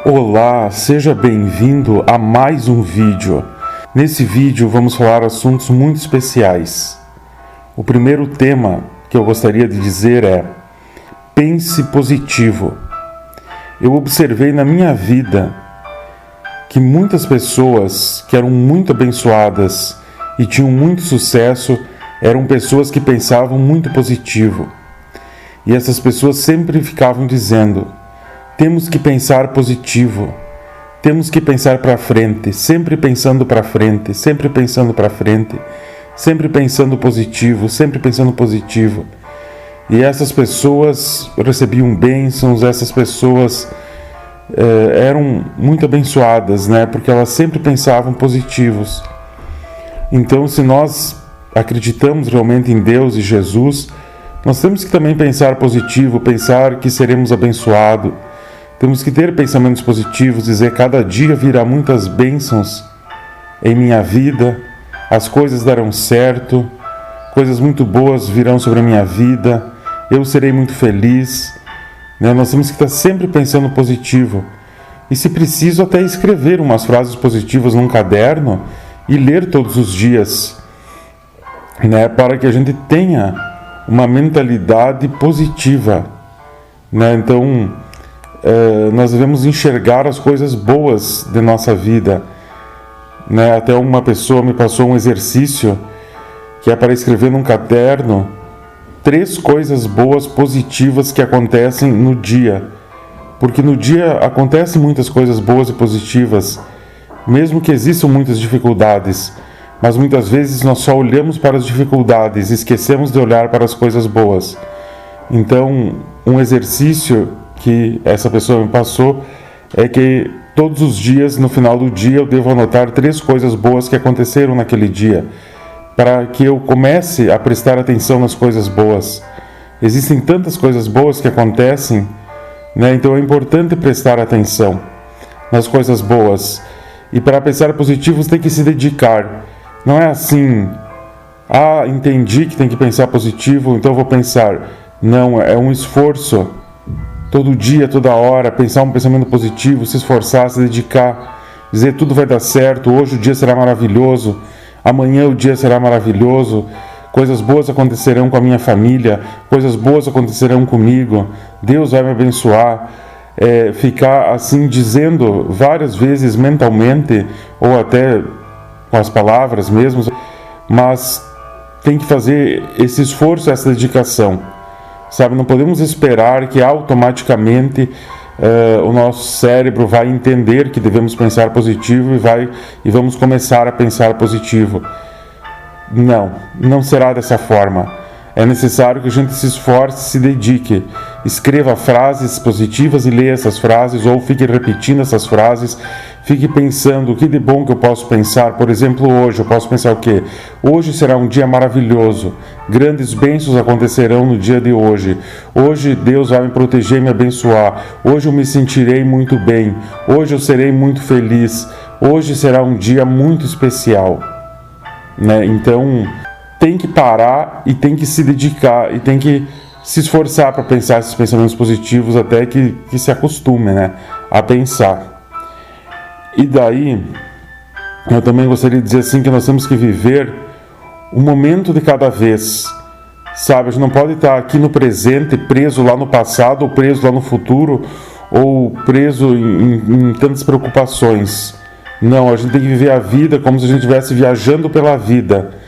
Olá, seja bem-vindo a mais um vídeo. Nesse vídeo vamos falar assuntos muito especiais. O primeiro tema que eu gostaria de dizer é: pense positivo. Eu observei na minha vida que muitas pessoas que eram muito abençoadas e tinham muito sucesso eram pessoas que pensavam muito positivo. E essas pessoas sempre ficavam dizendo: temos que pensar positivo, temos que pensar para frente, sempre pensando para frente, sempre pensando para frente, sempre pensando positivo, sempre pensando positivo. E essas pessoas recebiam bênçãos, essas pessoas eram muito abençoadas, né? Porque elas sempre pensavam positivos. Então, se nós acreditamos realmente em Deus e Jesus, nós temos que também pensar positivo, pensar que seremos abençoados. Temos que ter pensamentos positivos, dizer: cada dia virá muitas bênçãos em minha vida, as coisas darão certo, coisas muito boas virão sobre a minha vida, eu serei muito feliz. Nós temos que estar sempre pensando positivo. E, se preciso, até escrever umas frases positivas num caderno e ler todos os dias, para que a gente tenha uma mentalidade positiva. Então, nós devemos enxergar as coisas boas de nossa vida. Até uma pessoa me passou um exercício que é para escrever num caderno 3 coisas boas, positivas que acontecem no dia. Porque no dia acontecem muitas coisas boas e positivas, mesmo que existam muitas dificuldades. Mas muitas vezes nós só olhamos para as dificuldades e esquecemos de olhar para as coisas boas. Então, um exercício que essa pessoa me passou é que todos os dias, no final do dia, eu devo anotar 3 coisas boas que aconteceram naquele dia, para que eu comece a prestar atenção nas coisas boas. Existem tantas coisas boas que acontecem, então é importante prestar atenção nas coisas boas. E para pensar positivo, você tem que se dedicar. Não é assim: entendi que tem que pensar positivo, então vou pensar. Não, é um esforço. Todo dia, toda hora, pensar um pensamento positivo, se esforçar, se dedicar, dizer: tudo vai dar certo, hoje o dia será maravilhoso, amanhã o dia será maravilhoso, coisas boas acontecerão com a minha família, coisas boas acontecerão comigo, Deus vai me abençoar. Ficar assim dizendo várias vezes mentalmente, ou até com as palavras mesmo, mas tem que fazer esse esforço, essa dedicação. Não podemos esperar que automaticamente o nosso cérebro vai entender que devemos pensar positivo e vamos começar a pensar positivo. Não será dessa forma. É necessário que a gente se esforce, se dedique, escreva frases positivas e leia essas frases, ou fique repetindo essas frases, fique pensando: o que de bom que eu posso pensar. Por exemplo, hoje eu posso pensar o quê? Hoje será um dia maravilhoso, grandes bênçãos acontecerão no dia de hoje. Hoje Deus vai me proteger e me abençoar. Hoje eu me sentirei muito bem. Hoje eu serei muito feliz. Hoje será um dia muito especial. Então, tem que parar e tem que se dedicar e tem que se esforçar para pensar esses pensamentos positivos, até que se acostume a pensar. E daí, eu também gostaria de dizer assim, que nós temos que viver um momento de cada vez. A gente não pode estar aqui no presente, preso lá no passado, ou preso lá no futuro, ou preso em tantas preocupações. Não, a gente tem que viver a vida como se a gente estivesse viajando pela vida.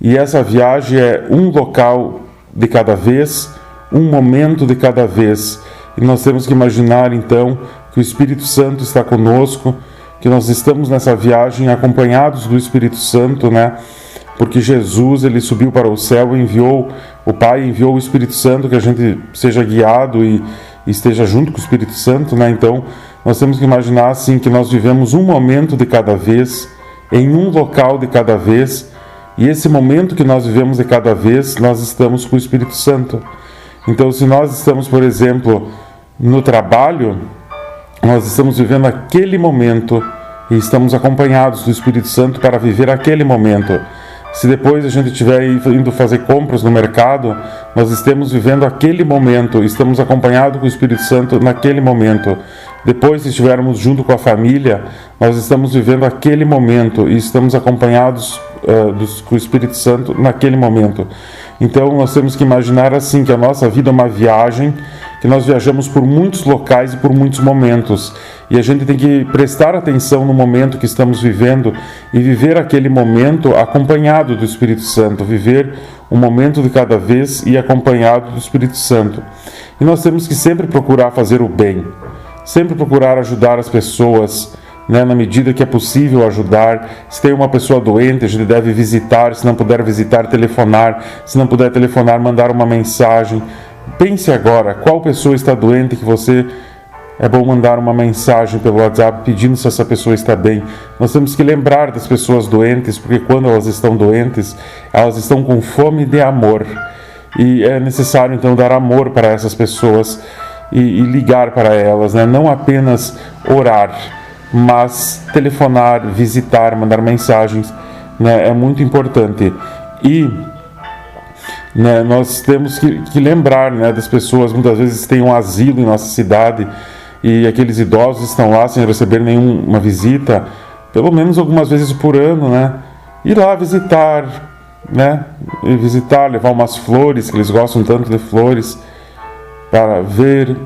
E essa viagem é um local de cada vez, um momento de cada vez. E nós temos que imaginar, então, que o Espírito Santo está conosco, que nós estamos nessa viagem acompanhados do Espírito Santo, Porque Jesus, ele subiu para o céu e o Pai enviou o Espírito Santo, que a gente seja guiado e esteja junto com o Espírito Santo, Então, nós temos que imaginar, assim, que nós vivemos um momento de cada vez, em um local de cada vez. E esse momento que nós vivemos de cada vez, nós estamos com o Espírito Santo. Então, se nós estamos, por exemplo, no trabalho, nós estamos vivendo aquele momento e estamos acompanhados do Espírito Santo para viver aquele momento. Se depois a gente estiver indo fazer compras no mercado, nós estamos vivendo aquele momento, estamos acompanhados com o Espírito Santo naquele momento. Depois, se estivermos junto com a família, nós estamos vivendo aquele momento e estamos acompanhados com o Espírito Santo naquele momento. Então nós temos que imaginar assim, que a nossa vida é uma viagem, que nós viajamos por muitos locais e por muitos momentos, e a gente tem que prestar atenção no momento que estamos vivendo e viver aquele momento acompanhado do Espírito Santo, viver um momento de cada vez e acompanhado do Espírito Santo. E nós temos que sempre procurar fazer o bem, sempre procurar ajudar as pessoas, na medida que é possível ajudar. Se tem uma pessoa doente, a gente deve visitar, se não puder visitar, telefonar, se não puder telefonar, mandar uma mensagem. Pense agora, qual pessoa está doente que você é bom mandar uma mensagem pelo WhatsApp pedindo se essa pessoa está bem. Nós temos que lembrar das pessoas doentes, porque quando elas estão doentes, elas estão com fome de amor, e é necessário então dar amor para essas pessoas e ligar para elas, não apenas orar, mas telefonar, visitar, mandar mensagens, é muito importante. E nós temos que lembrar das pessoas. Muitas vezes tem um asilo em nossa cidade e aqueles idosos estão lá sem receber nenhuma visita, pelo menos algumas vezes por ano, ir lá visitar, levar umas flores, que eles gostam tanto de flores, para ver,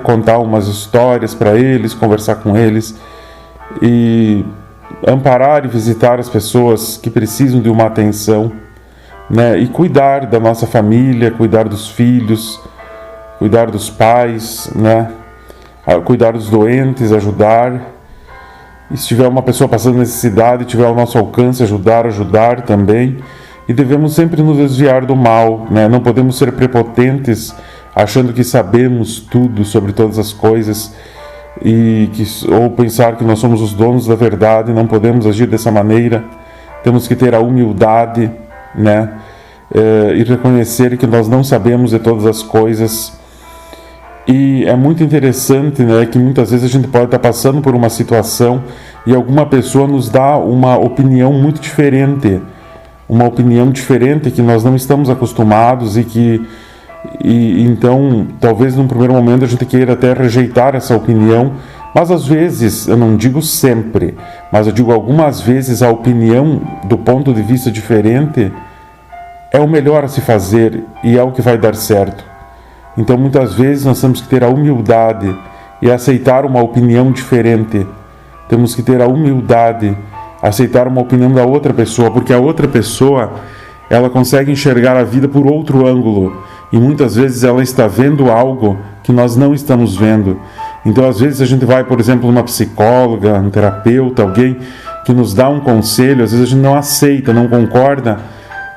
contar umas histórias para eles, conversar com eles, e amparar e visitar as pessoas que precisam de uma atenção, e cuidar da nossa família, cuidar dos filhos, cuidar dos pais, cuidar dos doentes, ajudar. E se tiver uma pessoa passando necessidade, tiver ao nosso alcance, ajudar também. E devemos sempre nos desviar do mal, não podemos ser prepotentes, achando que sabemos tudo sobre todas as coisas, ou pensar que nós somos os donos da verdade. Não podemos agir dessa maneira. Temos que ter a humildade, e reconhecer que nós não sabemos de todas as coisas. E é muito interessante, que muitas vezes a gente pode estar passando por uma situação e alguma pessoa nos dá uma opinião muito diferente, que nós não estamos acostumados, e então talvez num primeiro momento a gente queira até rejeitar essa opinião, mas às vezes, eu não digo sempre, mas eu digo algumas vezes, a opinião do ponto de vista diferente é o melhor a se fazer e é o que vai dar certo. Então muitas vezes nós temos que ter a humildade e aceitar uma opinião diferente. Temos que ter a humildade, aceitar uma opinião da outra pessoa, porque a outra pessoa, ela consegue enxergar a vida por outro ângulo, e muitas vezes ela está vendo algo que nós não estamos vendo. Então às vezes a gente vai, por exemplo, numa psicóloga, um terapeuta, alguém que nos dá um conselho, às vezes a gente não aceita, não concorda,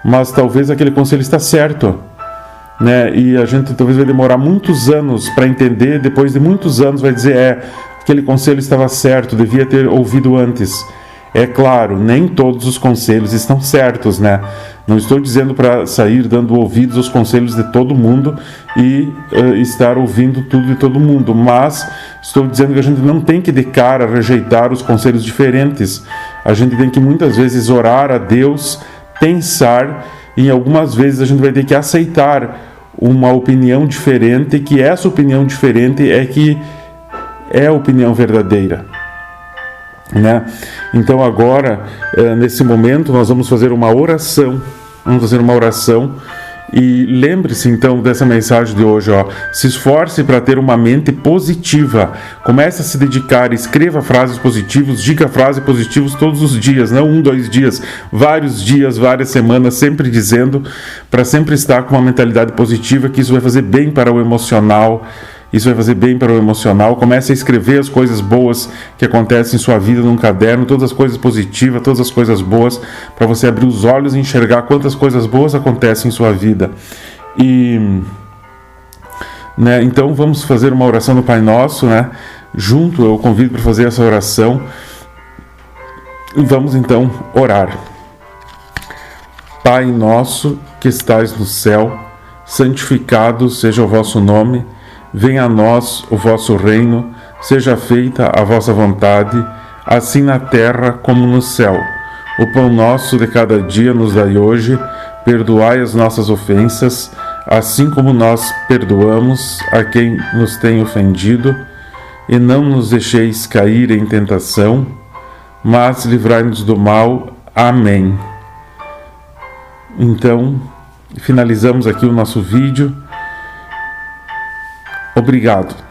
mas talvez aquele conselho está certo, e a gente talvez vai demorar muitos anos para entender. Depois de muitos anos vai dizer, aquele conselho estava certo, devia ter ouvido antes. É claro, nem todos os conselhos estão certos, Não estou dizendo para sair dando ouvidos aos conselhos de todo mundo e estar ouvindo tudo de todo mundo, mas estou dizendo que a gente não tem que de cara rejeitar os conselhos diferentes. A gente tem que muitas vezes orar a Deus, pensar, e algumas vezes a gente vai ter que aceitar uma opinião diferente, que essa opinião diferente é a opinião verdadeira. Então agora, nesse momento, nós vamos fazer uma oração. E lembre-se então dessa mensagem de hoje, se esforce para ter uma mente positiva. Comece a se dedicar, escreva frases positivas, diga frases positivas todos os dias, não 1, 2 dias, vários dias, várias semanas, sempre dizendo, para sempre estar com uma mentalidade positiva, que isso vai fazer bem para o emocional. Comece a escrever as coisas boas que acontecem em sua vida num caderno, todas as coisas positivas, todas as coisas boas, para você abrir os olhos e enxergar quantas coisas boas acontecem em sua vida. Então vamos fazer uma oração do Pai Nosso, junto. Eu convido para fazer essa oração. Vamos então orar. Pai nosso que estais no céu, santificado seja o vosso nome. Venha a nós o vosso reino, seja feita a vossa vontade, assim na terra como no céu. O pão nosso de cada dia nos dai hoje, perdoai as nossas ofensas, assim como nós perdoamos a quem nos tem ofendido, e não nos deixeis cair em tentação, mas livrai-nos do mal. Amém. Então, finalizamos aqui o nosso vídeo. Obrigado.